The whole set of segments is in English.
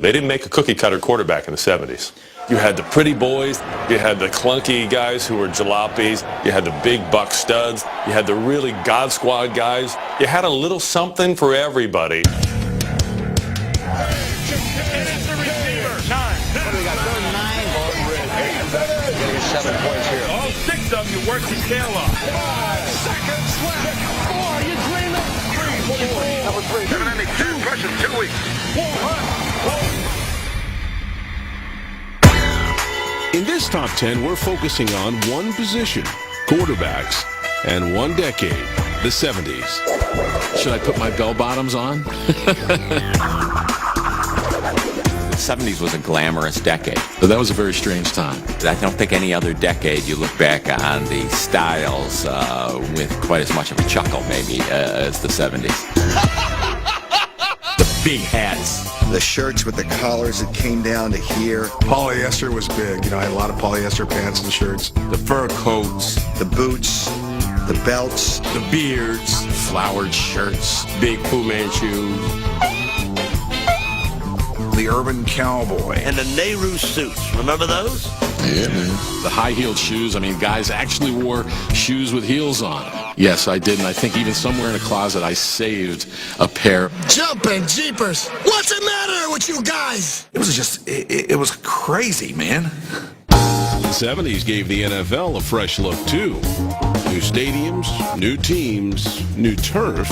They didn't make a cookie-cutter quarterback in the 70s. You had the pretty boys, you had the clunky guys who were jalopies, you had the big buck studs, you had the really God Squad guys. You had a little something for everybody. All 6 of you work your tail off. 5 seconds left. 4, you dream of 3, 4. Number 3. 7 ending 10, pressure 2 weeks. 1. In this top 10, we're focusing on one position, quarterbacks, and one decade, the 70s. Should I put my bell bottoms on? The 70s was a glamorous decade. But that was a very strange time. I don't think any other decade you look back on the styles with quite as much of a chuckle, maybe, as the 70s. The big hats. The shirts with the collars that came down to here. Polyester was big. You know, I had a lot of polyester pants and shirts. The fur coats. The boots, the belts. The beards. Flowered shirts. Big Fu Manchu. The urban cowboy. And the Nehru suits. Remember those? Yeah, man. The high-heeled shoes. I mean, guys actually wore shoes with heels on. Yes, I did, and I think even somewhere in a closet I saved a pair. Jumping jeepers! What's the matter with you guys? It was just, it was crazy, man. The 70s gave the NFL a fresh look, too. New stadiums, new teams, new turf,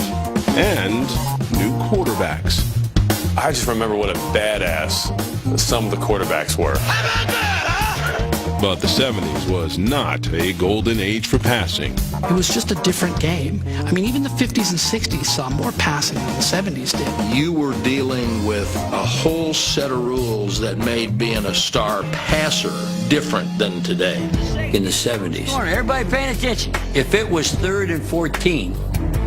and new quarterbacks. I just remember what a badass some of the quarterbacks were. But the 70s was not a golden age for passing. It was just a different game. I mean, even the 50s and 60s saw more passing than the 70s did. You were dealing with a whole set of rules that made being a star passer different than today. In the 70s. Come on, everybody paying attention. If it was 3rd and 14,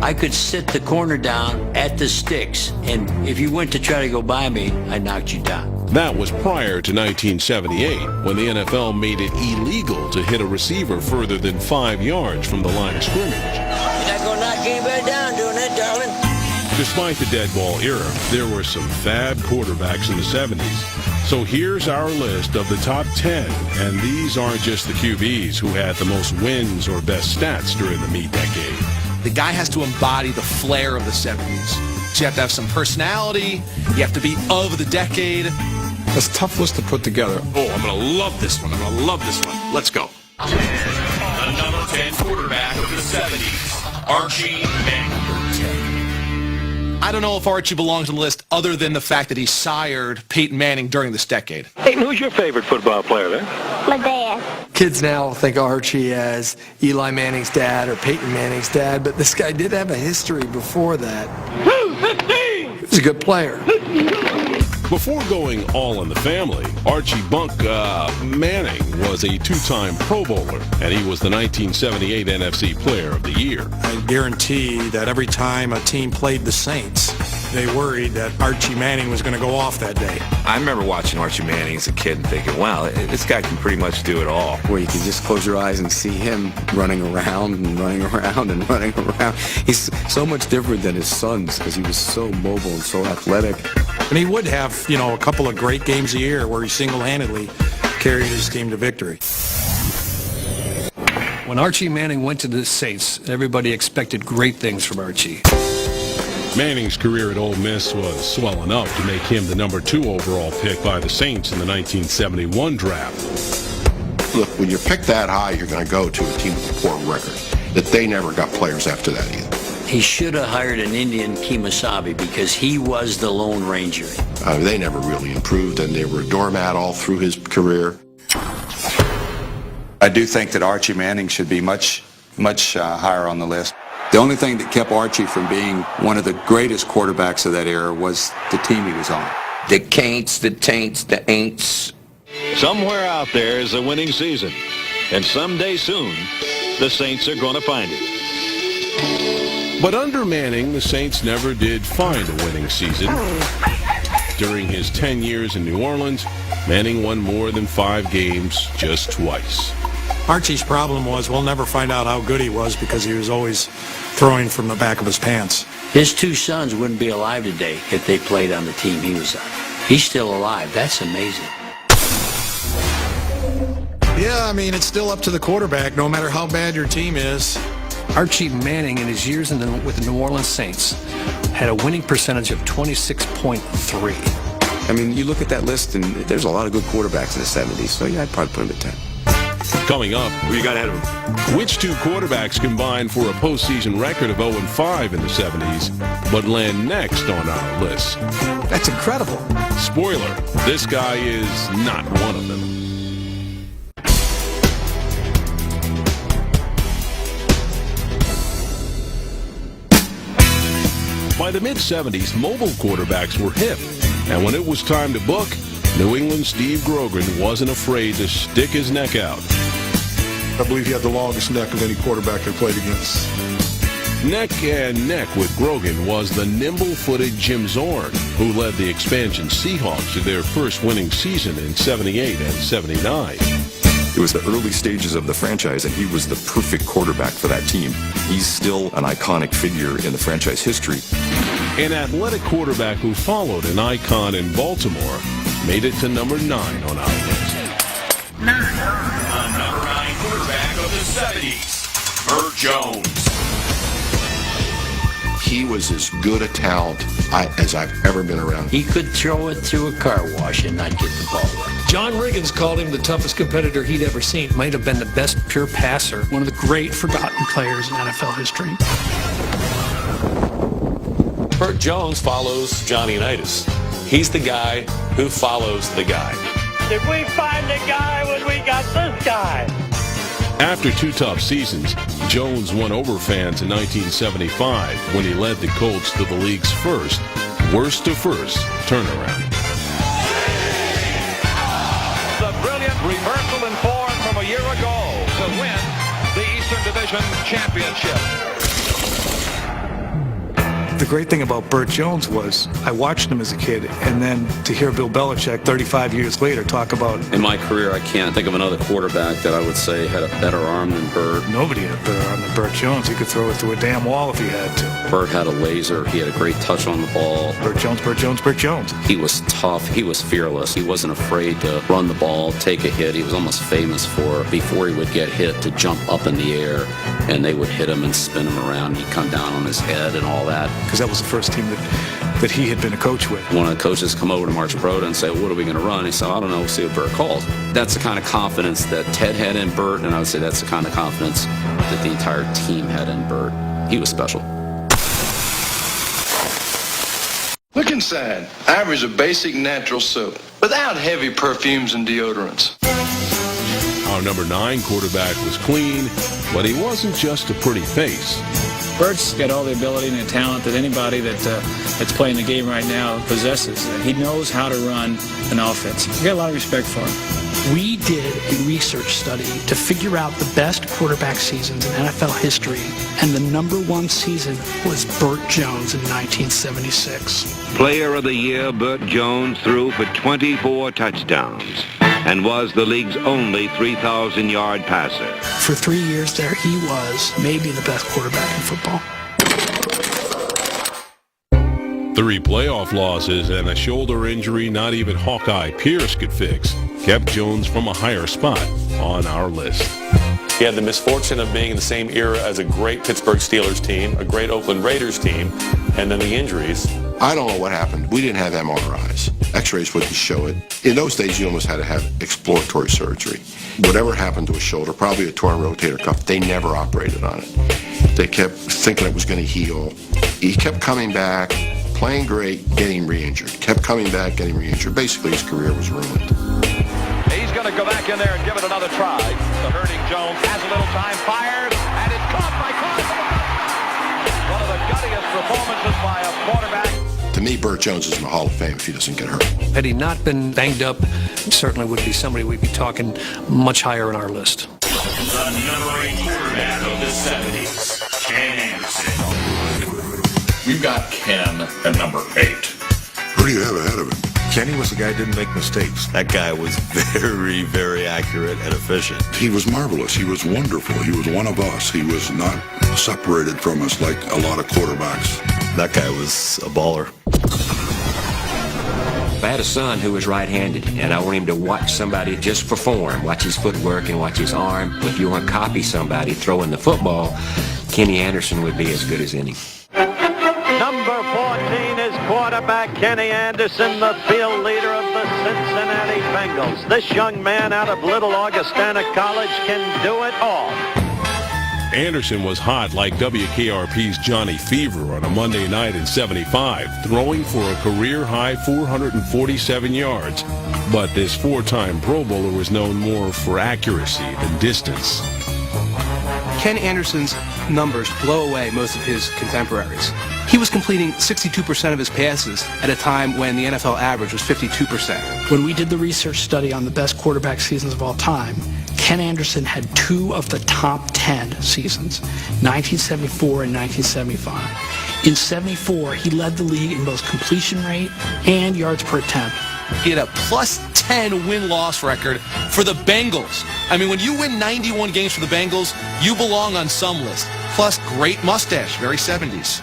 I could sit the corner down at the sticks, and if you went to try to go by me, I knocked you down. That was prior to 1978, when the NFL made it illegal to hit a receiver further than 5 yards from the line of scrimmage. You're not going to knock anybody down doing that, darling. Despite the dead ball era, there were some bad quarterbacks in the 70s. So here's our list of the top 10, and these aren't just the QBs who had the most wins or best stats during the mid-decade. The guy has to embody the flair of the 70s. So you have to have some personality. You have to be of the decade. That's a tough list to put together. Oh, I'm going to love this one. I'm going to love this one. Let's go. The number 10 quarterback of the 70s, Archie Manning. I don't know if Archie belongs on the list other than the fact that he sired Peyton Manning during this decade. Peyton, who's your favorite football player there? My dad. Kids now think of Archie as Eli Manning's dad or Peyton Manning's dad, but this guy did have a history before that. He was a good player. Before going all in the family, Archie Bunk Manning was a 2-time Pro Bowler, and he was the 1978 NFC Player of the Year. I guarantee that every time a team played the Saints, they worried that Archie Manning was going to go off that day. I remember watching Archie Manning as a kid and thinking, wow, this guy can pretty much do it all. Where you can just close your eyes and see him running around and running around and running around. He's so much different than his sons because he was so mobile and so athletic. And he would have, you know, a couple of great games a year where he single-handedly carried his team to victory. When Archie Manning went to the Saints, everybody expected great things from Archie. Manning's career at Ole Miss was swell enough to make him the number 2 overall pick by the Saints in the 1971 draft. Look, when you're picked that high, you're going to go to a team with a poor record. That they never got players after that either. He should have hired an Indian Kemosabe because he was the Lone Ranger. They never really improved, and they were a doormat all through his career. I do think that Archie Manning should be much higher on the list. The only thing that kept Archie from being one of the greatest quarterbacks of that era was the team he was on. The Caints, the Taints, the Aints. Somewhere out there is a winning season, and someday soon, the Saints are going to find it. But under Manning, the Saints never did find a winning season. During his 10 years in New Orleans, Manning won more than 5 games just twice. Archie's problem was we'll never find out how good he was because he was always throwing from the back of his pants. His 2 sons wouldn't be alive today if they played on the team he was on. He's still alive. That's amazing. Yeah, I mean, it's still up to the quarterback, no matter how bad your team is. Archie Manning, in his years with the New Orleans Saints, had a winning percentage of 26.3. I mean, you look at that list, and there's a lot of good quarterbacks in the 70s, so yeah, I'd probably put him at 10. Coming up, Who you got ahead of him? which two quarterbacks combined for a postseason record of 0-5 in the 70s, but land next on our list? That's incredible. Spoiler, this guy is not one of them. By the mid-70s, mobile quarterbacks were hip, and when it was time to book, New England's Steve Grogan wasn't afraid to stick his neck out. I believe he had the longest neck of any quarterback I played against. Neck and neck with Grogan was the nimble-footed Jim Zorn, who led the expansion Seahawks to their first winning season in 78 and 79. It was the early stages of the franchise, and he was the perfect quarterback for that team. He's still an iconic figure in the franchise history. An athletic quarterback who followed an icon in Baltimore made it to number 9 on our list. The number 9 quarterback of the 70s, Burt Jones. He was as good a talent as I've ever been around. He could throw it through a car wash and not get the ball right. John Riggins called him the toughest competitor he'd ever seen. Might have been the best pure passer. One of the great forgotten players in NFL history. Burt Jones follows Johnny Unitas. He's the guy who follows the guy. Did we find the guy when we got this guy? After 2 tough seasons, Jones won over fans in 1975 when he led the Colts to the league's first, worst-to-first turnaround. The brilliant reversal in form from a year ago to win the Eastern Division Championship. The great thing about Burt Jones was I watched him as a kid, and then to hear Bill Belichick 35 years later talk about... In my career, I can't think of another quarterback that I would say had a better arm than Burt. Nobody had a better arm than Burt Jones. He could throw it through a damn wall if he had to. Burt had a laser. He had a great touch on the ball. Burt Jones, Burt Jones, Burt Jones. He was tough. He was fearless. He wasn't afraid to run the ball, take a hit. He was almost famous for, before he would get hit, to jump up in the air, and they would hit him and spin him around. He'd come down on his head and all that. Because that was the first team that he had been a coach with. One of the coaches come over to March Broda and say, what are we going to run? He said, I don't know, we'll see what Burt calls. That's the kind of confidence that Ted had in Burt, and I would say that's the kind of confidence that the entire team had in Burt. He was special. Look inside. Ivory's a basic natural soap without heavy perfumes and deodorants. Our number 9 quarterback was clean, but he wasn't just a pretty face. Burt's got all the ability and the talent that anybody that's playing the game right now possesses. He knows how to run an offense. You got a lot of respect for him. We did a research study to figure out the best quarterback seasons in NFL history, and the number 1 season was Burt Jones in 1976. Player of the Year, Burt Jones threw for 24 touchdowns and was the league's only 3,000-yard passer. For 3 years there, he was maybe the best quarterback in football. 3 playoff losses and a shoulder injury not even Hawkeye Pierce could fix kept Jones from a higher spot on our list. He had the misfortune of being in the same era as a great Pittsburgh Steelers team, a great Oakland Raiders team, and then the injuries. I don't know what happened. We didn't have MRIs. X-rays wouldn't show it. In those days, you almost had to have exploratory surgery. Whatever happened to his shoulder, probably a torn rotator cuff, they never operated on it. They kept thinking it was going to heal. He kept coming back, playing great, getting re-injured. Kept coming back, getting re-injured. Basically, his career was ruined. He's going to go back in there and give it another try. The hurting Jones has a little time, fires, and it's caught by Carson. One of the guttiest performances by a quarterback. To me, Burt Jones is in the Hall of Fame if he doesn't get hurt. Had he not been banged up, certainly would be somebody we'd be talking much higher on our list. The number 8 quarterback of the 70s, Ken Anderson. We've got Ken at number 8. Who do you have ahead of him? Kenny was the guy who didn't make mistakes. That guy was very, very accurate and efficient. He was marvelous. He was wonderful. He was one of us. He was not separated from us like a lot of quarterbacks. That guy was a baller. If I had a son who was right-handed and I want him to watch somebody just perform, watch his footwork and watch his arm, if you want to copy somebody throwing the football, Kenny Anderson would be as good as any. Number 14 is quarterback Kenny Anderson, the field leader of the Cincinnati Bengals. This young man out of Little Augustana College can do it all. Anderson was hot like WKRP's Johnny Fever on a Monday night in '75, throwing for a career-high 447 yards. But this four-time Pro Bowler was known more for accuracy than distance. Ken Anderson's numbers blow away most of his contemporaries. He was completing 62% of his passes at a time when the NFL average was 52%. When we did the research study on the best quarterback seasons of all time, Ken Anderson had 2 of the top 10 seasons, 1974 and 1975. In 74, he led the league in both completion rate and yards per attempt. He had a plus 10 win-loss record for the Bengals. I mean, when you win 91 games for the Bengals, you belong on some list. Plus, great mustache, very 70s.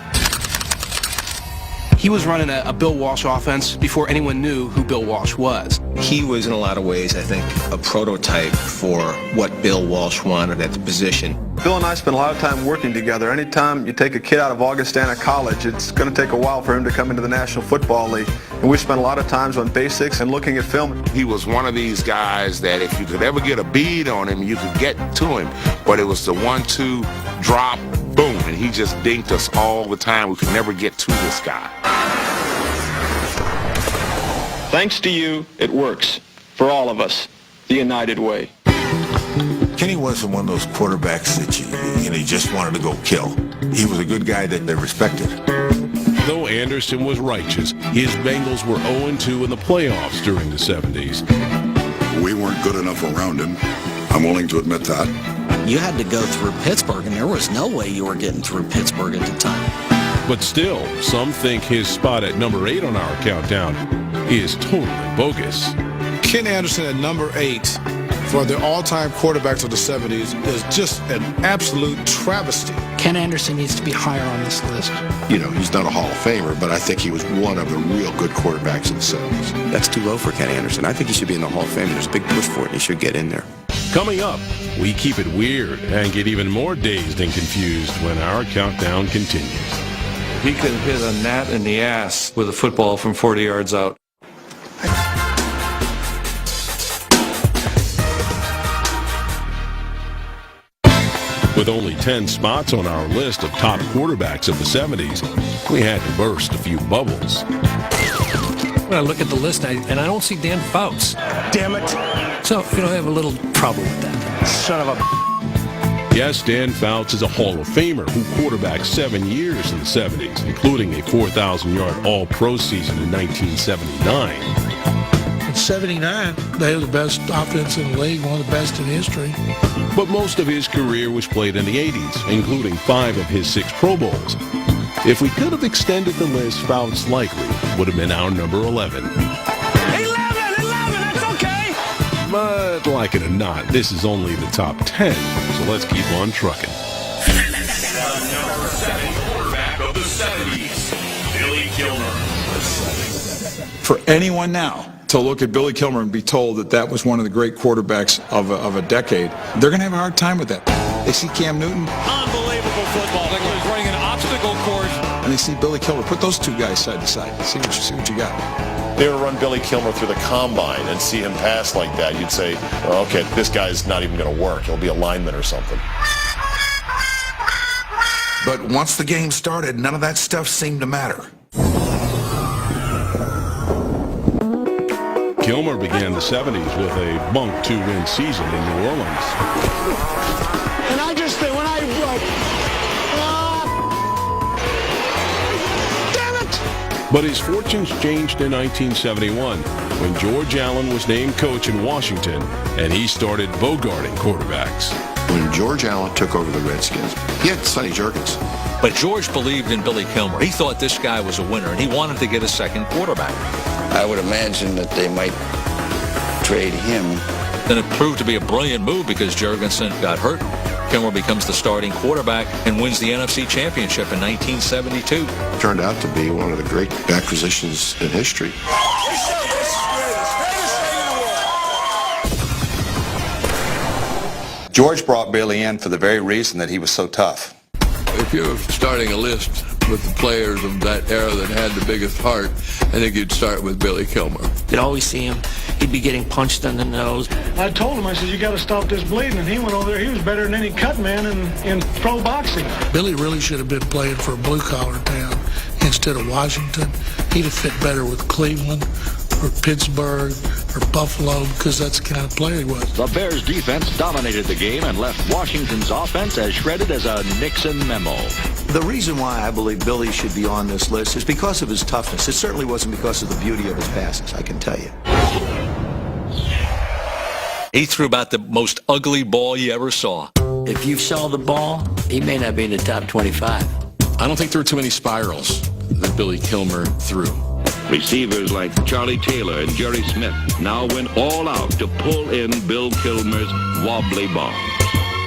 He was running a Bill Walsh offense before anyone knew who Bill Walsh was. He was, in a lot of ways, I think, a prototype for what Bill Walsh wanted at the position. Bill and I spent a lot of time working together. Anytime you take a kid out of Augustana College, it's going to take a while for him to come into the National Football League. And we spent a lot of times on basics and looking at film. He was one of these guys that if you could ever get a bead on him, you could get to him. But it was the 1-2 drop, boom, and he just dinked us all the time. We could never get to this guy. Thanks to you, it works. For all of us, the United Way. Kenny wasn't one of those quarterbacks that you just wanted to go kill. He was a good guy that they respected. Though Anderson was righteous, his Bengals were 0-2 in the playoffs during the 70s. We weren't good enough around him. I'm willing to admit that. You had to go through Pittsburgh, and there was no way you were getting through Pittsburgh at the time. But still, some think his spot at number 8 on our countdown is totally bogus. Ken Anderson at number 8 for the all-time quarterbacks of the 70s is just an absolute travesty. Ken Anderson needs to be higher on this list. You know, he's not a Hall of Famer, but I think he was one of the real good quarterbacks in the 70s. That's too low for Ken Anderson. I think he should be in the Hall of Fame. There's a big push for it, and he should get in there. Coming up, we keep it weird and get even more dazed and confused when our countdown continues. He can hit a gnat in the ass with a football from 40 yards out. With only 10 spots on our list of top quarterbacks of the 70s, we had to burst a few bubbles. When I look at the list, and I don't see Dan Fouts. Damn it. So, I have a little trouble with that. Son of a... Yes, Dan Fouts is a Hall of Famer who quarterbacked 7 years in the 70s, including a 4,000-yard All-Pro season in 1979. In 79, they were the best offense in the league, one of the best in history. But most of his career was played in the 80s, including 5 of his 6 Pro Bowls. If we could have extended the list, Fouts likely would have been our number 11. 11, that's okay. But like it or not, this is only the top 10, so let's keep on trucking. Number 7 quarterback of the 70s, Billy Kilmer. For anyone now to look at Billy Kilmer and be told that that was one of the great quarterbacks of a decade, they're going to have a hard time with that. They see Cam Newton. Unbelievable football. Like he was running an obstacle course. And they see Billy Kilmer. Put those two guys side to side. See what you got. They would run Billy Kilmer through the combine and see him pass like that. You'd say, oh, okay, this guy's not even going to work. He'll be a lineman or something. But once the game started, none of that stuff seemed to matter. Kilmer began the 70s with a bunk 2-win season in New Orleans. And I just think when damn it! But his fortunes changed in 1971 when George Allen was named coach in Washington and he started bogarting quarterbacks. When George Allen took over the Redskins, he had Sonny Jurgens. But George believed in Billy Kilmer. He thought this guy was a winner, and he wanted to get a second quarterback. I would imagine that they might trade him Then it proved to be a brilliant move because Jurgensen got hurt. Kilmer becomes the starting quarterback and wins the NFC Championship in 1972. Turned out to be one of the great acquisitions in history. George brought Billy in for the very reason that he was so tough. If you're starting a list with the players of that era that had the biggest heart, I think you'd start with Billy Kilmer. You'd always see him. He'd be getting punched in the nose. I told him, I said, you got to stop this bleeding. And he went over there. He was better than any cut man in pro boxing. Billy really should have been playing for a blue-collar town instead of Washington. He'd have fit better with Cleveland or Pittsburgh or Buffalo because that's the kind of player he was. The Bears' defense dominated the game and left Washington's offense as shredded as a Nixon memo. The reason why I believe Billy should be on this list is because of his toughness. It certainly wasn't because of the beauty of his passes, I can tell you. He threw about the most ugly ball you ever saw. If you saw the ball, he may not be in the top 25. I don't think there were too many spirals that Billy Kilmer threw. Receivers like Charlie Taylor and Jerry Smith now went all out to pull in Bill Kilmer's wobbly bomb.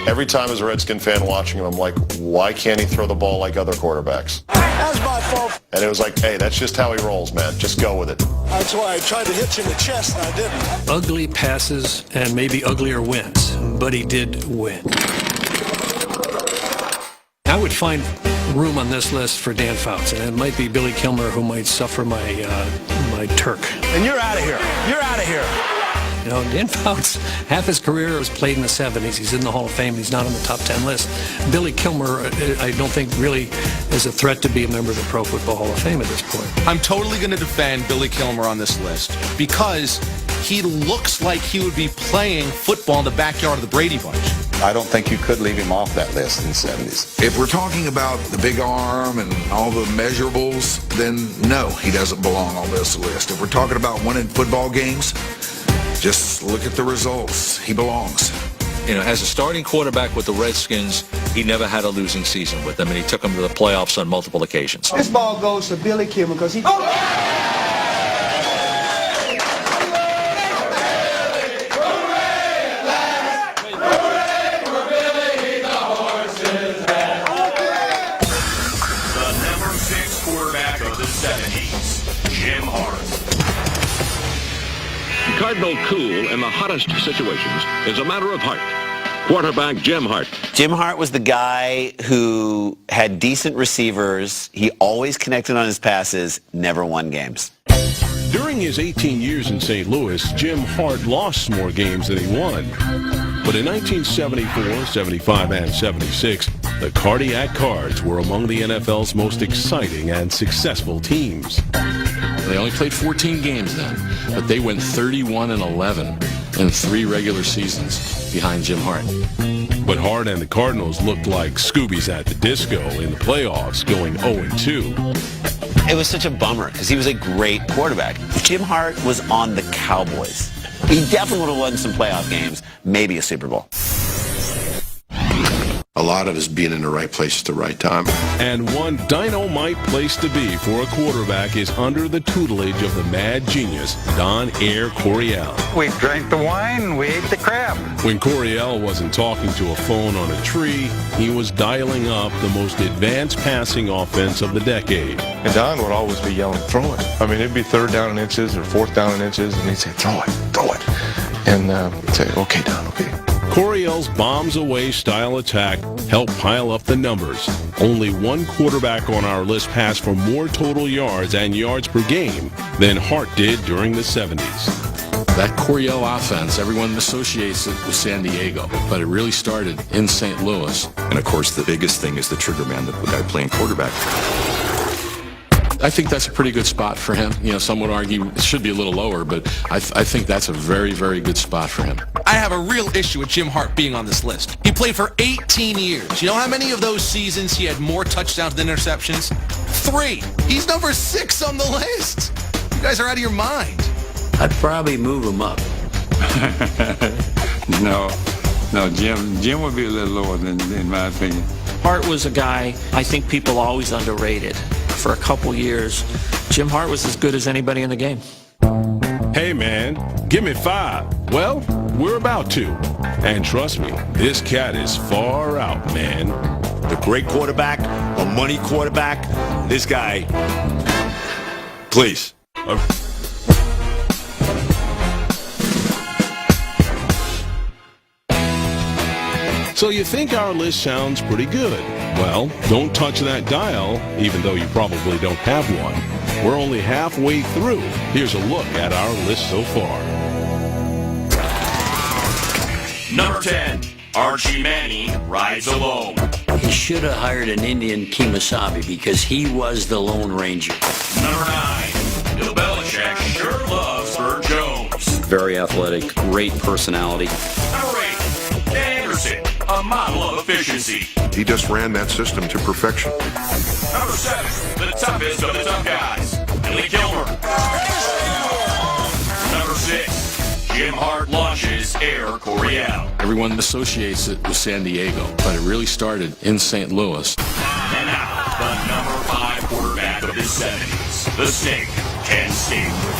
Every time as a Redskin fan watching him, I'm like, why can't he throw the ball like other quarterbacks? That's my fault. And it was like, hey, that's just how he rolls, man. Just go with it. That's why I tried to hit you in the chest, and I didn't. Ugly passes and maybe uglier wins, but he did win. I would find room on this list for Dan Fouts, and it might be Billy Kilmer who might suffer my Turk. And you're out of here. You're out of here. You know, Dan Fouts, half his career was played in the 70s. He's in the Hall of Fame. He's not on the top 10 list. Billy Kilmer, I don't think really is a threat to be a member of the Pro Football Hall of Fame at this point. I'm totally going to defend Billy Kilmer on this list because he looks like he would be playing football in the backyard of the Brady Bunch. I don't think you could leave him off that list in the 70s. If we're talking about the big arm and all the measurables, then no, he doesn't belong on this list. If we're talking about winning football games, just look at the results. He belongs. You know, as a starting quarterback with the Redskins, he never had a losing season with them, and he took them to the playoffs on multiple occasions. This ball goes to Billy Kilmer because he... Cardinal cool in the hottest situations is a matter of heart. Quarterback Jim Hart. Jim Hart was the guy who had decent receivers. He always connected on his passes, never won games. During his 18 years in St. Louis, Jim Hart lost more games than he won. But in 1974, 75, and 76, the Cardiac Cards were among the NFL's most exciting and successful teams. They only played 14 games then, but they went 31-11 in 3 regular seasons behind Jim Hart. But Hart and the Cardinals looked like Scoobies at the disco in the playoffs, going 0-2. It was such a bummer because he was a great quarterback. If Jim Hart was on the Cowboys, he definitely would have won some playoff games, maybe a Super Bowl. A lot of it is being in the right place at the right time. And one dynamite place to be for a quarterback is under the tutelage of the mad genius, Don Air Coryell. We drank the wine, we ate the crab. When Coryell wasn't talking to a phone on a tree, he was dialing up the most advanced passing offense of the decade. And Don would always be yelling, throw it. I mean, it'd be 3rd down in inches or 4th down in inches, and he'd say, throw it. And I'd say, okay, Don, okay. Coryell's bombs-away style attack helped pile up the numbers. Only one quarterback on our list passed for more total yards and yards per game than Hart did during the 70s. That Coryell offense, everyone associates it with San Diego, but it really started in St. Louis. And of course, the biggest thing is the trigger man, the guy playing quarterback. I think that's a pretty good spot for him. You know, some would argue it should be a little lower, but I think that's a very, very good spot for him. I have a real issue with Jim Hart being on this list. He played for 18 years. You know how many of those seasons he had more touchdowns than interceptions? 3. He's number 6 on the list. You guys are out of your mind. I'd probably move him up. No, Jim would be a little lower than, in my opinion. Hart was a guy I think people always underrated. For a couple years, Jim Hart was as good as anybody in the game. Hey, man, give me 5. Well, we're about to. And trust me, this cat is far out, man. The great quarterback, a money quarterback, this guy, please. So you think our list sounds pretty good. Well, don't touch that dial, even though you probably don't have one. We're only halfway through. Here's a look at our list so far. Number 10, Archie Manning rides alone. He should have hired an Indian Kemosabe because he was the Lone Ranger. Number 9, Bill Belichick sure loves Burt Jones. Very athletic, great personality. Number 8, Dan Anderson, a model of efficiency. He just ran that system to perfection. Number 7, the toughest of the tough guys, Billy Kilmer. Number 6, Jim Hart launches Air Coryell. Everyone associates it with San Diego, but it really started in St. Louis. And now, the number 5 quarterback of the 70s, the Snake, Ken Stabler.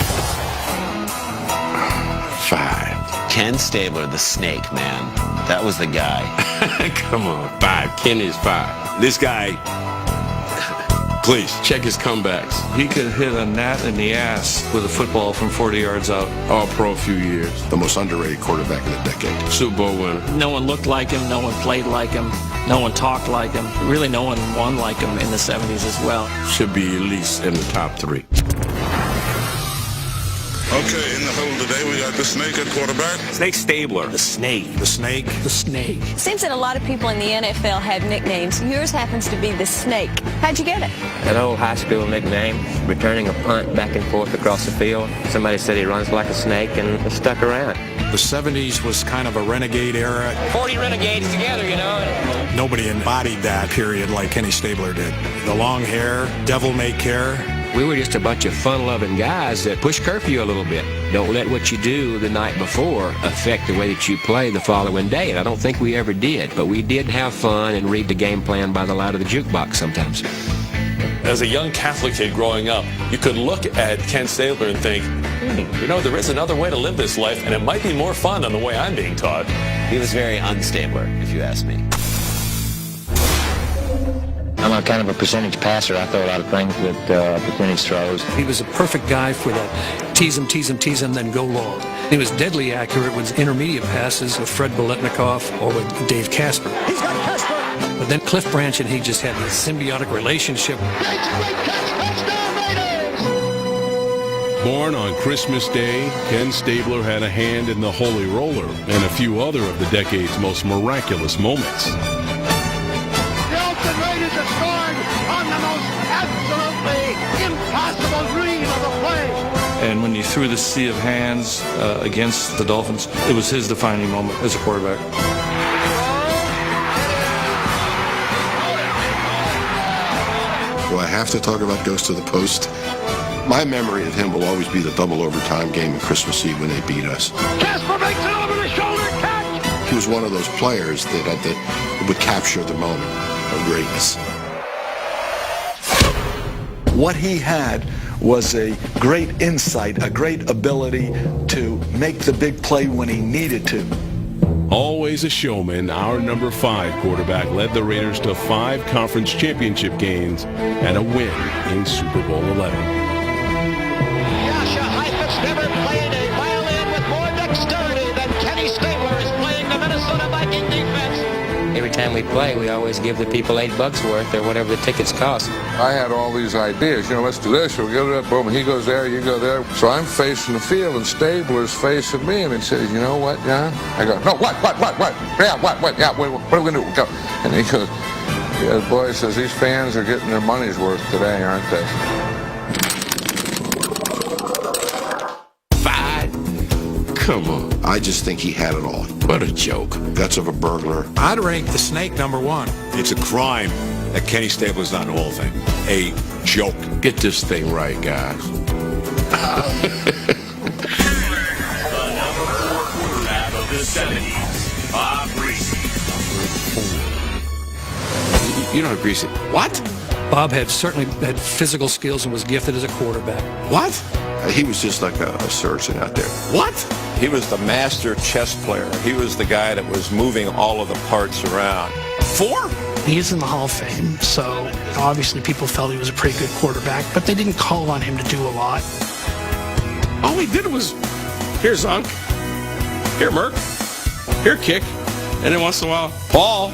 5. Ken Stabler, the Snake, man. That was the guy. Come on, 5. Ken is 5. This guy, please. Check his comebacks. He could hit a gnat in the ass with a football from 40 yards out. All pro a few years. The most underrated quarterback in the decade. Super Bowl winner. No one looked like him. No one played like him. No one talked like him. Really, no one won like him in the 70s as well. Should be at least in the top 3. Okay, in the hole today, we got the Snake at quarterback. Snake Stabler. The Snake. The Snake. The Snake. Seems that a lot of people in the NFL have nicknames. Yours happens to be the Snake. How'd you get it? An old high school nickname, returning a punt back and forth across the field. Somebody said he runs like a snake, and it stuck around. The 70s was kind of a renegade era. 40 renegades together, you know. Nobody embodied that period like Kenny Stabler did. The long hair, devil-may-care. We were just a bunch of fun-loving guys that push curfew a little bit. Don't let what you do the night before affect the way that you play the following day. And I don't think we ever did, but we did have fun and read the game plan by the light of the jukebox sometimes. As a young Catholic kid growing up, you could look at Ken Stabler and think, you know, there is another way to live this life, and it might be more fun than the way I'm being taught. He was very unstabler, if you ask me. I'm a kind of a percentage passer. I throw a lot of things that percentage throws. He was a perfect guy for that tease him, then go long. He was deadly accurate with intermediate passes with Fred Biletnikoff or with Dave Casper. He's got Casper! But then Cliff Branch and he just had this symbiotic relationship. Born on Christmas Day, Ken Stabler had a hand in the Holy Roller and a few other of the decade's most miraculous moments. Raiders are scoring on the most absolutely impossible dream of a play. And when he threw the sea of hands against the Dolphins, it was his defining moment as a quarterback. Do I have to talk about Ghost of the Post? My memory of him will always be the double overtime game on Christmas Eve when they beat us. Casper makes it over the shoulder catch. He was one of those players that would capture the moment of greatness. What he had was a great insight, a great ability to make the big play when he needed to. Always a showman, our number 5 quarterback led the Raiders to 5 conference championship games and a win in Super Bowl 11. Yasha Heifetz never played a violin with more dexterity than Kenny Stabler is playing the Minnesota Viking defense. Every time we play, we always give the people $8 worth or whatever the tickets cost. I had all these ideas. You know, let's do this. We'll get it up. Boom. He goes there. You go there. So I'm facing the field, and Stabler's facing me, and he says, "You know what, John?" I go, "No, what? Yeah, what? Yeah, what are we gonna do?" Go. And he goes, "Yeah, the boy says these fans are getting their money's worth today, aren't they?" 5? Come on. I just think he had it all. What a joke. Guts of a burglar. I'd rank the Snake number 1. It's a crime that Kenny Stabler's not in the Hall of Fame. A joke. Get this thing right, guys. The number 4 quarterback of the 70s, Bob Griese. You don't agree. What? Bob certainly had physical skills and was gifted as a quarterback. What? He was just like a surgeon out there. What? He was the master chess player. He was the guy that was moving all of the parts around. 4? He is in the Hall of Fame, so obviously people felt he was a pretty good quarterback, but they didn't call on him to do a lot. All he did was, here Zonk, here Merck, here kick, and then once in a while, ball,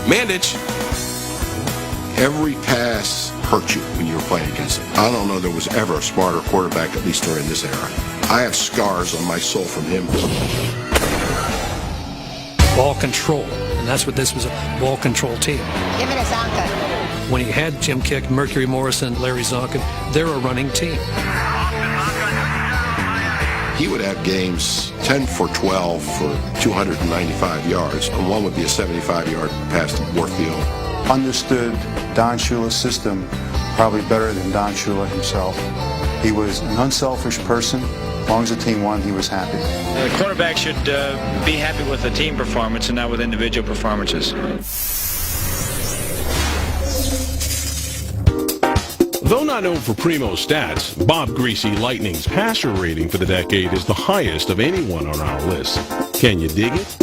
Mandich. Every pass hurt you when you were playing against him. I don't know there was ever a smarter quarterback, at least during this era. I have scars on my soul from him. Ball control, and that's what this was, a ball control team. Give it a Zonka. When he had Jim Kick, Mercury Morrison, Larry Zonka, they're a running team. He would have games 10 for 12 for 295 yards, and one would be a 75-yard pass to Warfield. Understood Don Shula's system probably better than Don Shula himself. He was an unselfish person. As long as the team won, he was happy. The quarterback should be happy with the team performance and not with individual performances. Though not known for primo stats, Bob Greasy Lightning's passer rating for the decade is the highest of anyone on our list. Can you dig it?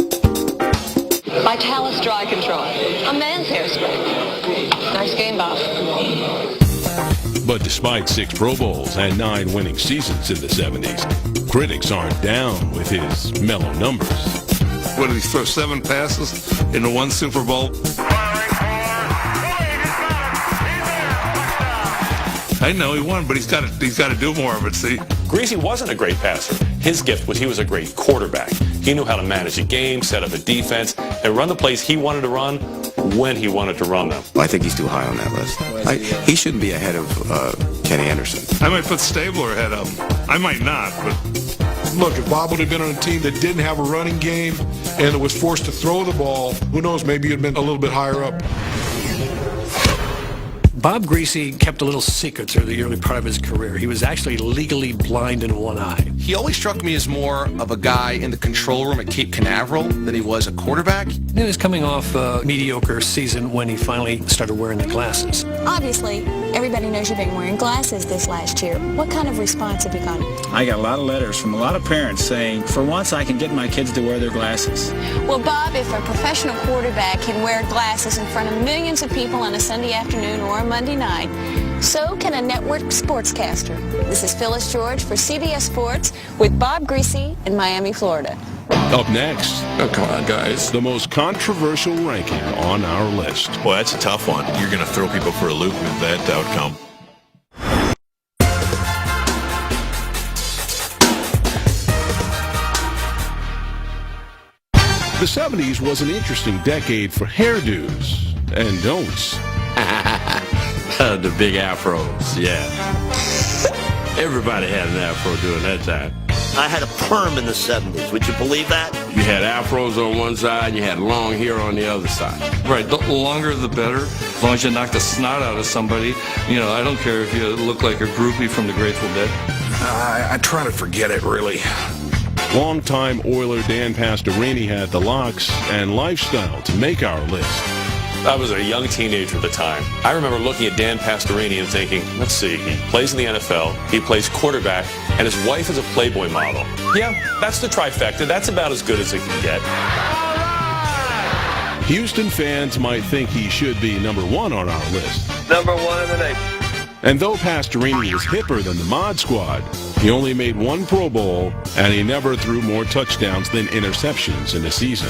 Vitalis Dry Control. A man's hairspray. Nice game, Bob. But despite 6 Pro Bowls and 9 winning seasons in the 70s, critics aren't down with his mellow numbers. What did he throw, 7 passes in the 1 Super Bowl? I know he won, but he's got to do more of it, see? Greasy wasn't a great passer. His gift was he was a great quarterback. He knew how to manage a game, set up a defense, and run the plays he wanted to run when he wanted to run them. Well, I think he's too high on that list. He shouldn't be ahead of Kenny Anderson. I might put Stabler ahead of him. I might not, but... Look, if Bob would have been on a team that didn't have a running game and that was forced to throw the ball, who knows, maybe he'd been a little bit higher up. Bob Greasy kept a little secret through the early part of his career. He was actually legally blind in one eye. He always struck me as more of a guy in the control room at Cape Canaveral than he was a quarterback. He was coming off a mediocre season when he finally started wearing the glasses. Obviously, everybody knows you've been wearing glasses this last year. What kind of response have you gotten? I got a lot of letters from a lot of parents saying, for once I can get my kids to wear their glasses. Well, Bob, if a professional quarterback can wear glasses in front of millions of people on a Sunday afternoon or a Monday night, so can a network sportscaster. This is Phyllis George for CBS Sports with Bob Greasy in Miami, Florida. Up next, come on guys, the most controversial ranking on our list. Well, that's a tough one. You're going to throw people for a loop with that outcome. The 70s was an interesting decade for hairdos and don'ts. The big afros, yeah. Everybody had an afro during that time. I had a perm in the 70s. Would you believe that? You had afros on one side, and you had long hair on the other side. Right, the longer the better. As long as you knock the snot out of somebody, I don't care if you look like a groupie from the Grateful Dead. I try to forget it, really. Longtime Oiler Dan Pastorini had the locks and lifestyle to make our list. I was a young teenager at the time. I remember looking at Dan Pastorini and thinking, let's see, he plays in the NFL, he plays quarterback, and his wife is a Playboy model. Yeah, that's the trifecta. That's about as good as it can get. Houston fans might think he should be number 1 on our list. Number 1 in the nation. And though Pastorini was hipper than the Mod Squad, he only made 1 Pro Bowl, and he never threw more touchdowns than interceptions in a season.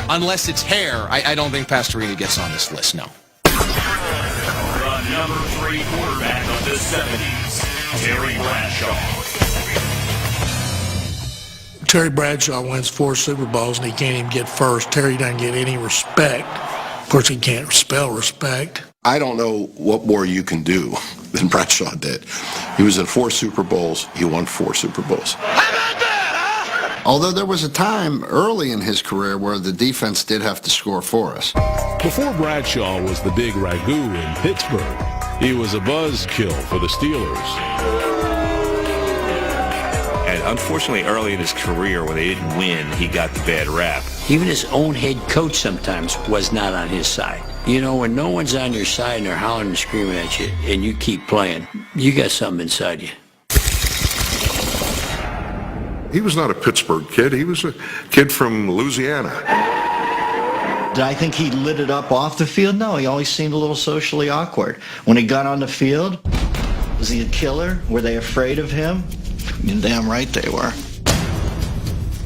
Unless it's hair, I don't think Pastorini gets on this list, no. The number 3 quarterback of the 70s, Terry Bradshaw. Terry Bradshaw wins 4 Super Bowls and he can't even get first. Terry doesn't get any respect. Of course, he can't spell respect. I don't know what more you can do than Bradshaw did. He was in 4 Super Bowls. He won 4 Super Bowls. Although there was a time early in his career where the defense did have to score for us. Before Bradshaw was the big ragu in Pittsburgh, he was a buzzkill for the Steelers. And unfortunately, early in his career, when they didn't win, he got the bad rap. Even his own head coach sometimes was not on his side. You know, when no one's on your side and they're hollering and screaming at you, and you keep playing, you got something inside you. He was not a Pittsburgh kid. He was a kid from Louisiana. Did I think he lit it up off the field? No, he always seemed a little socially awkward. When he got on the field, was he a killer? Were they afraid of him? You're damn right they were.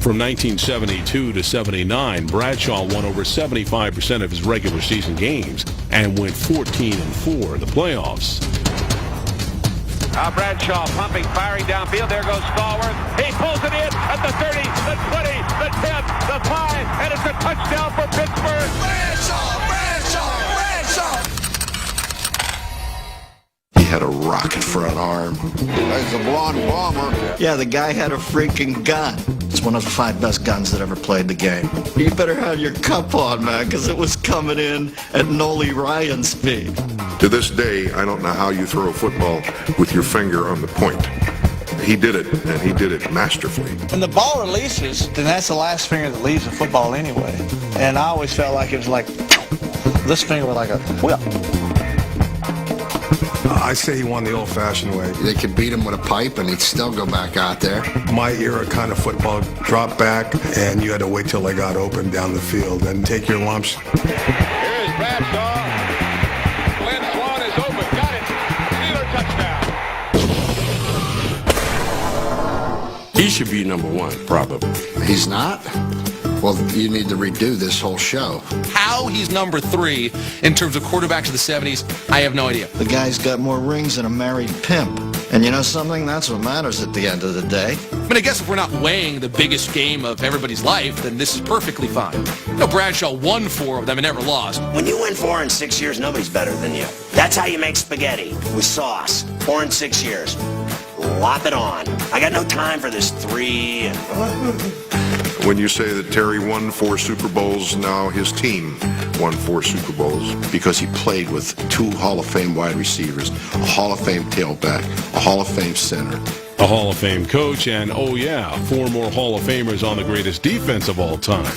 From 1972 to 79, Bradshaw won over 75% of his regular season games and went 14-4 in the playoffs. Now Bradshaw pumping, firing downfield. There goes Stallworth. He pulls it in at the 30, the 20, the 10, the 5, and it's a touchdown for Pittsburgh. Bradshaw, Bradshaw, Bradshaw. He had a rocket front arm. He's a blonde bomber. Yeah, the guy had a freaking gun. It's one of the 5 best guns that ever played the game. You better have your cup on, man, because it was coming in at Noli Ryan speed. To this day, I don't know how you throw a football with your finger on the point. He did it, and he did it masterfully. When the ball releases, then that's the last finger that leaves the football anyway. And I always felt like it was like, this finger was like a whip. I say he won the old-fashioned way. They could beat him with a pipe and he'd still go back out there. My era kind of football, drop back, and you had to wait till they got open down the field and take your lumps. Here's Bradshaw. Glenn Swan is open. Got it. Steeler touchdown. He should be number 1, probably. He's not? Well, you need to redo this whole show. How he's number 3 in terms of quarterbacks of the 70s, I have no idea. The guy's got more rings than a married pimp. And you know something? That's what matters at the end of the day. I mean, I guess if we're not weighing the biggest game of everybody's life, then this is perfectly fine. You know, Bradshaw won 4 of them and never lost. When you win 4 in 6 years, nobody's better than you. That's how you make spaghetti with sauce. 4 in 6 years. Lop it on. I got no time for this 3 and... When you say that Terry won 4 Super Bowls, now his team won 4 Super Bowls. Because he played with 2 Hall of Fame wide receivers, a Hall of Fame tailback, a Hall of Fame center. A Hall of Fame coach, and oh yeah, 4 more Hall of Famers on the greatest defense of all time.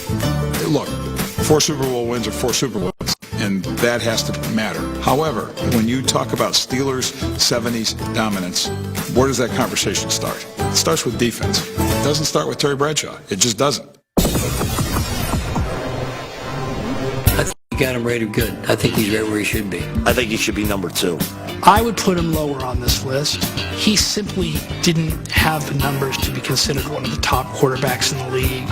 Look, 4 Super Bowl wins are 4 Super Bowls, and that has to matter. However, when you talk about Steelers' 70s dominance, where does that conversation start? It starts with defense. It doesn't start with Terry Bradshaw. It just doesn't. I think you got him rated good. I think he's right where he should be. I think he should be number 2. I would put him lower on this list. He simply didn't have the numbers to be considered one of the top quarterbacks in the league.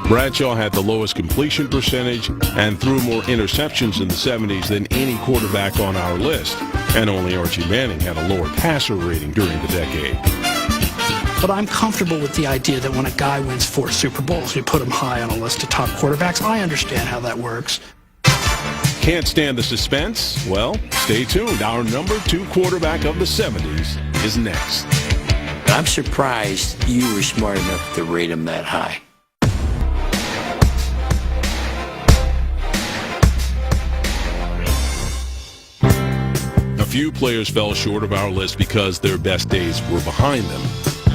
Bradshaw had the lowest completion percentage and threw more interceptions in the 70s than any quarterback on our list. And only Archie Manning had a lower passer rating during the decade. But I'm comfortable with the idea that when a guy wins 4 Super Bowls, we put him high on a list of top quarterbacks. I understand how that works. Can't stand the suspense? Well, stay tuned. Our number 2 quarterback of the 70s is next. I'm surprised you were smart enough to rate him that high. A few players fell short of our list because their best days were behind them.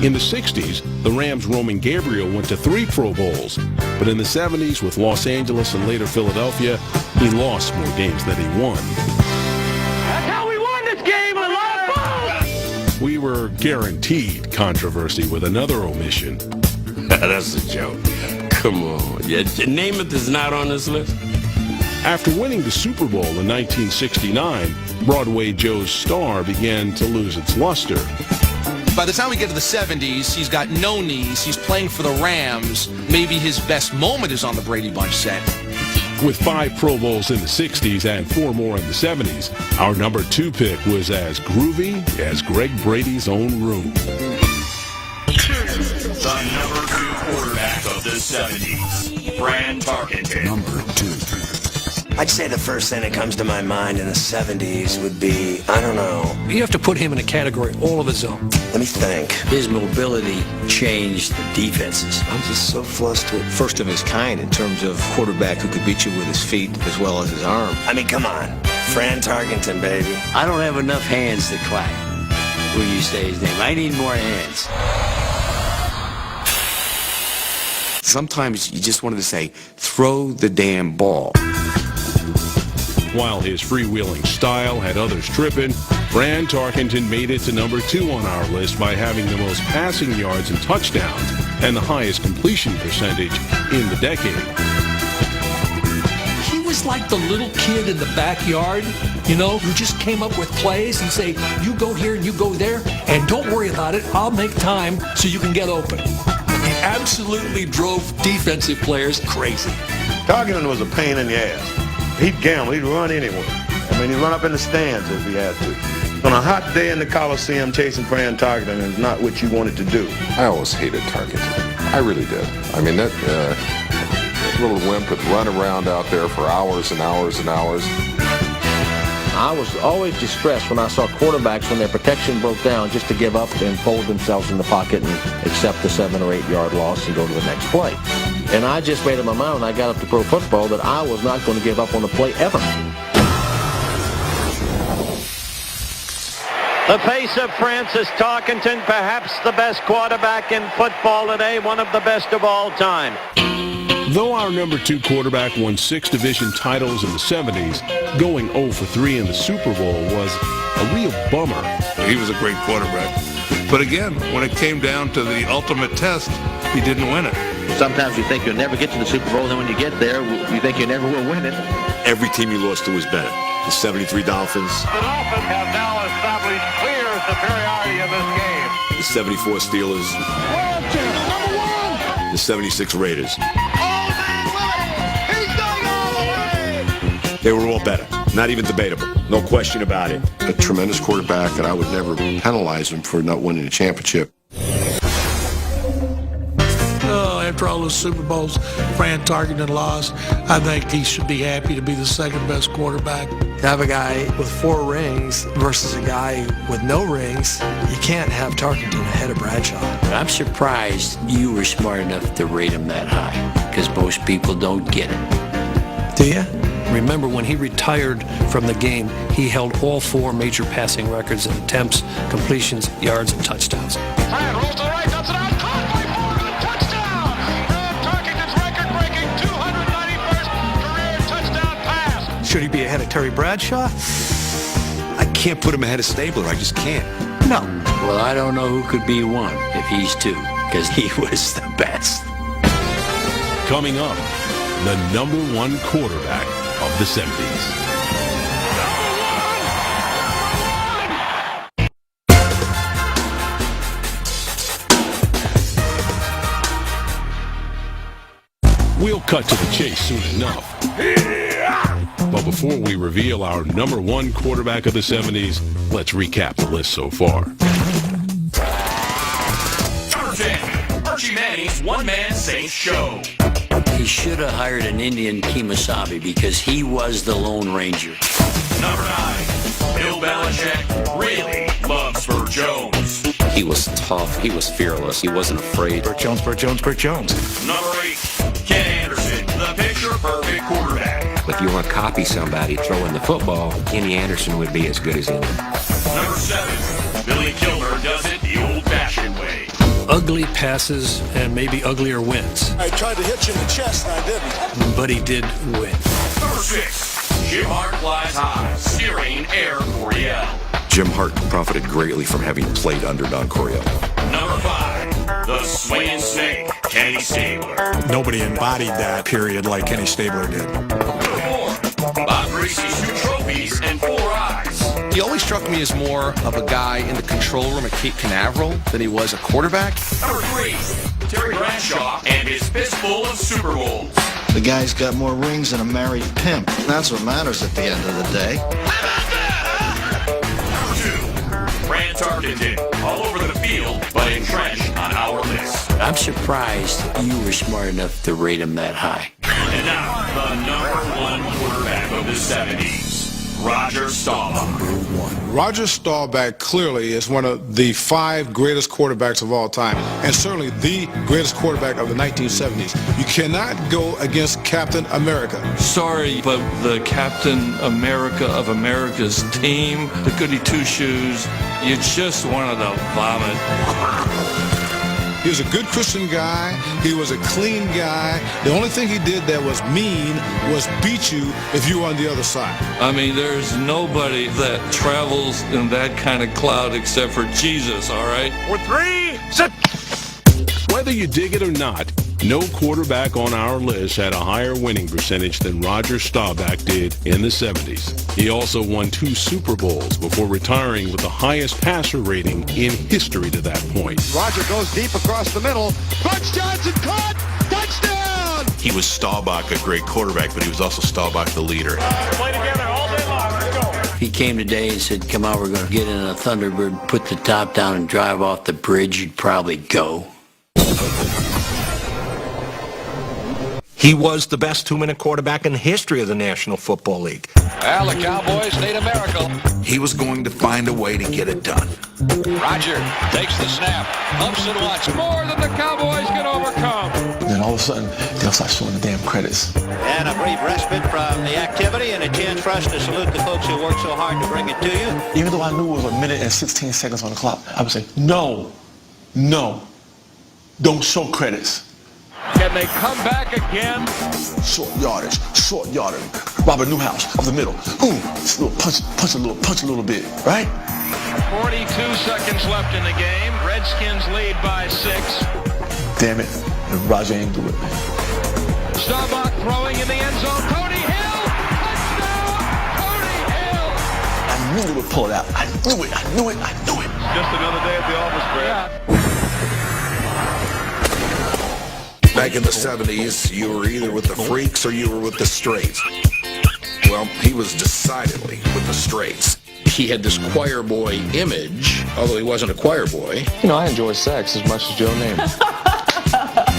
In the 60s, the Rams' Roman Gabriel went to 3 Pro Bowls, but in the 70s, with Los Angeles and later Philadelphia, he lost more games than he won. That's how we won this game, a lot of fun! We were guaranteed controversy with another omission. That's a joke. Come on. Yeah, Namath is not on this list. After winning the Super Bowl in 1969, Broadway Joe's star began to lose its luster. By the time we get to the 70s, he's got no knees. He's playing for the Rams. Maybe his best moment is on the Brady Bunch set. With 5 Pro Bowls in the 60s and 4 more in the 70s, our number 2 pick was as groovy as Greg Brady's own room. The number 2 quarterback of the 70s, Fran Tarkenton. Number 2. I'd say the first thing that comes to my mind in the 70s would be, I don't know. You have to put him in a category all of his own. Let me think. His mobility changed the defenses. I'm just so flustered. First of his kind in terms of quarterback who could beat you with his feet as well as his arm. I mean, come on. Fran Tarkenton, baby. I don't have enough hands to clap when you say his name. I need more hands. Sometimes you just wanted to say, throw the damn ball. While his freewheeling style had others tripping, Fran Tarkenton made it to number 2 on our list by having the most passing yards and touchdowns and the highest completion percentage in the decade. He was like the little kid in the backyard, who just came up with plays and say, you go here and you go there, and don't worry about it. I'll make time so you can get open. He absolutely drove defensive players crazy. Tarkenton was a pain in the ass. He'd gamble. He'd run anywhere. He'd run up in the stands if he had to. On a hot day in the Coliseum, chasing Fran Tarkenton is not what you wanted to do. I always hated Tarkenton. I really did. That little wimp would run around out there for hours and hours and hours. I was always distressed when I saw quarterbacks when their protection broke down just to give up and fold themselves in the pocket and accept the 7 or 8 yard loss and go to the next play. And I just made up my mind when I got up to pro football that I was not going to give up on the play ever. The face of Francis Tarkenton, perhaps the best quarterback in football today, one of the best of all time. Though our number 2 quarterback won 6 division titles in the 70s, going 0 for 3 in the Super Bowl was a real bummer. He was a great quarterback. But again, when it came down to the ultimate test, he didn't win it. Sometimes you think you'll never get to the Super Bowl, and then when you get there, you think you never will win it. Every team you lost to was better. The 73 Dolphins. The Dolphins have now established clear superiority in this game. The 74 Steelers. The 76 Raiders. They were all better. Not even debatable. No question about it. A tremendous quarterback, and I would never penalize him for not winning a championship. After all those Super Bowls Fran Tarkenton lost, I think he should be happy to be the second best quarterback. To have a guy with 4 rings versus a guy with no rings, you can't have Tarkenton ahead of Bradshaw. I'm surprised you were smart enough to rate him that high, because most people don't get it. Do you? Remember, when he retired from the game, he held all 4 major passing records in attempts, completions, yards, and touchdowns. Fran rolls to the right, dumps it out, caught by Ford, and a touchdown! Tarkenton's record-breaking 291st career touchdown pass. Should he be ahead of Terry Bradshaw? I can't put him ahead of Stabler. I just can't. No. Well, I don't know who could be 1 if he's 2, because he was the best. Coming up, the number 1 quarterback of the 70s. We'll cut to the chase soon enough. But before we reveal our number 1 quarterback of the 70s, let's recap the list so far. Number 10, Archie Manning's One-Man Saints Show. He should have hired an Indian Kemosabe because he was the Lone Ranger. Number 9, Bill Belichick really loves Burt Jones. He was tough. He was fearless. He wasn't afraid. Burt Jones. Number 8, Ken Anderson, the picture-perfect quarterback. If you want to copy somebody throwing the football, Kenny Anderson would be as good as him. Number 7, Billy Kilmer does it the old-fashioned way. Ugly passes and maybe uglier wins. I tried to hit you in the chest and I didn't. But he did win. Number 6, Jim Hart flies high, steering Air Coryell. Jim Hart profited greatly from having played under Don Coryell. Number 5, the swinging snake, Kenny Stabler. Nobody embodied that period like Kenny Stabler did. Number 4, Bob Greasy's 2 trophies and 4 eyes. He always struck me as more of a guy in the control room at Cape Canaveral than he was a quarterback. Number 3, Terry Bradshaw and his fistful of Super Bowls. The guy's got more rings than a married pimp. That's what matters at the end of the day. Number 2, Fran Tarkenton, all over the field, but entrenched on our list. I'm surprised you were smart enough to rate him that high. And now, the number 1 quarterback of the 70s, Roger Staubach. Roger Staubach clearly is one of the 5 greatest quarterbacks of all time, and certainly the greatest quarterback of the 1970s. You cannot go against Captain America. Sorry, but the Captain America of America's team, the goody two-shoes, you just wanted to vomit. He was a good Christian guy. He was a clean guy. The only thing he did that was mean was beat you if you were on the other side. I mean, there's nobody that travels in that kind of cloud except for Jesus, all right? We're 3, set. Whether you dig it or not, no quarterback on our list had a higher winning percentage than Roger Staubach did in the 70s. He also won 2 Super Bowls before retiring with the highest passer rating in history to that point. Roger goes deep across the middle. Butch Johnson caught. Touchdown. He was Staubach, a great quarterback, but he was also Staubach, the leader. Play together all day long. Let's go. He came today and said, come on, we're going to get in a Thunderbird, put the top down and drive off the bridge. You'd probably go. He was the best 2-minute quarterback in the history of the National Football League. Well, the Cowboys need a miracle. He was going to find a way to get it done. Roger takes the snap, humps and watch. More than the Cowboys can overcome. Then all of a sudden, they'll start showing the damn credits. And a brief respite from the activity and a chance for us to salute the folks who worked so hard to bring it to you. Even though I knew it was 1 minute and 16 seconds on the clock, I would say, no, don't show credits. Can they come back again? Short yardage. Robert Newhouse up the middle. Ooh, just a little punch a little bit, right? 42 seconds left in the game. Redskins lead by 6. Damn it, and Roger ain't do it, man. Staubach throwing in the end zone. Cody Hill! Touchdown! Cody Hill! I knew they would pull it out. I knew it. Just another day at the office, Brad. Back in the 70s, you were either with the freaks or you were with the straights. Well, he was decidedly with the straights. He had this choir boy image, although he wasn't a choir boy. You know, I enjoy sex as much as Joe Namath.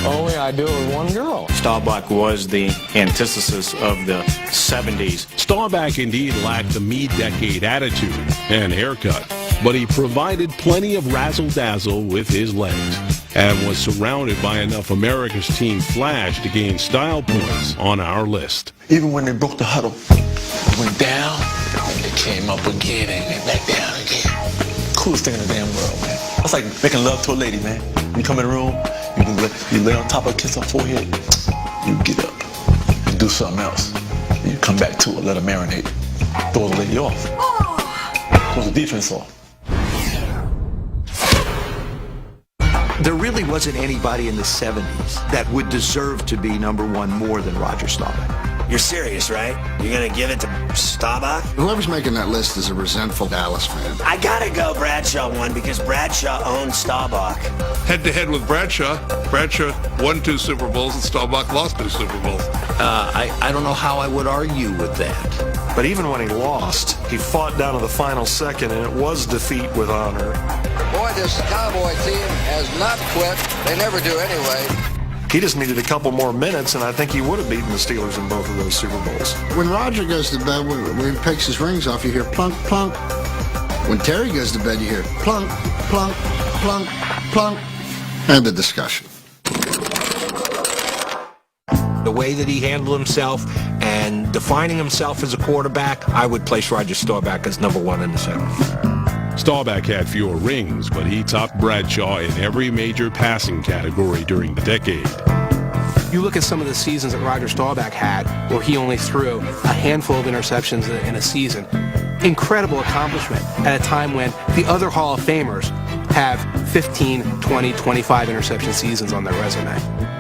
Only I do it with one girl. Staubach was the antithesis of the 70s. Staubach indeed lacked the mid-decade attitude and haircut, but he provided plenty of razzle-dazzle with his legs and was surrounded by enough America's team flash to gain style points on our list. Even when they broke the huddle, they went down, they came up again, and went back down again. Coolest thing in the damn world, man. That's like making love to a lady, man. You come in the room, you lay on top of her, kiss her forehead, you get up and do something else. You come back to it, let her marinate, throw the lady off, throw the defense off. There really wasn't anybody in the 70s that would deserve to be #1 more than Roger Staubach. You're serious, right? You're going to give it to Staubach? Whoever's making that list is a resentful Dallas fan. I got to go Bradshaw one because Bradshaw owned Staubach. Head-to-head with Bradshaw. Bradshaw won 2 Super Bowls and Staubach lost 2 Super Bowls. I don't know how I would argue with that. But even when he lost, he fought down to the final second, and it was defeat with honor. Boy, this Cowboy team has not quit. They never do anyway. He just needed a couple more minutes, and I think he would have beaten the Steelers in both of those Super Bowls. When Roger goes to bed, when he picks his rings off, you hear plunk, plunk. When Terry goes to bed, you hear plunk, plunk, plunk, plunk. End of discussion. The way that he handled himself and defining himself as a quarterback, I would place Roger Staubach as #1 in the 70s. Staubach had fewer rings, but he topped Bradshaw in every major passing category during the decade. You look at some of the seasons that Roger Staubach had, where he only threw a handful of interceptions in a season. Incredible accomplishment at a time when the other Hall of Famers have 15, 20, 25 interception seasons on their resume.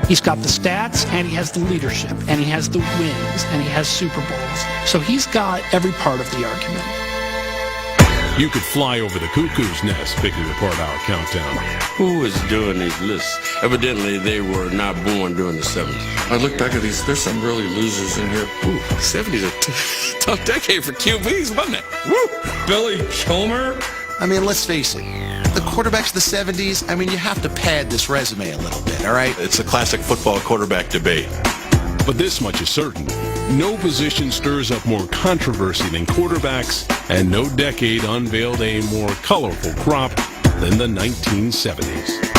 He's got the stats, and he has the leadership, and he has the wins, and he has Super Bowls. So he's got every part of the argument. You could fly over the cuckoo's nest picking apart our countdown. Who is doing these lists? Evidently, they were not born during the 70s. I look back at these, there's some really losers in here. Ooh, 70s a tough decade for QBs, wasn't it? Woo! Billy Kilmer? I mean, let's face it. The quarterbacks of the 70s, I mean, you have to pad this resume a little bit, all right? It's a classic football quarterback debate. But this much is certain. No position stirs up more controversy than quarterbacks, and no decade unveiled a more colorful crop than the 1970s.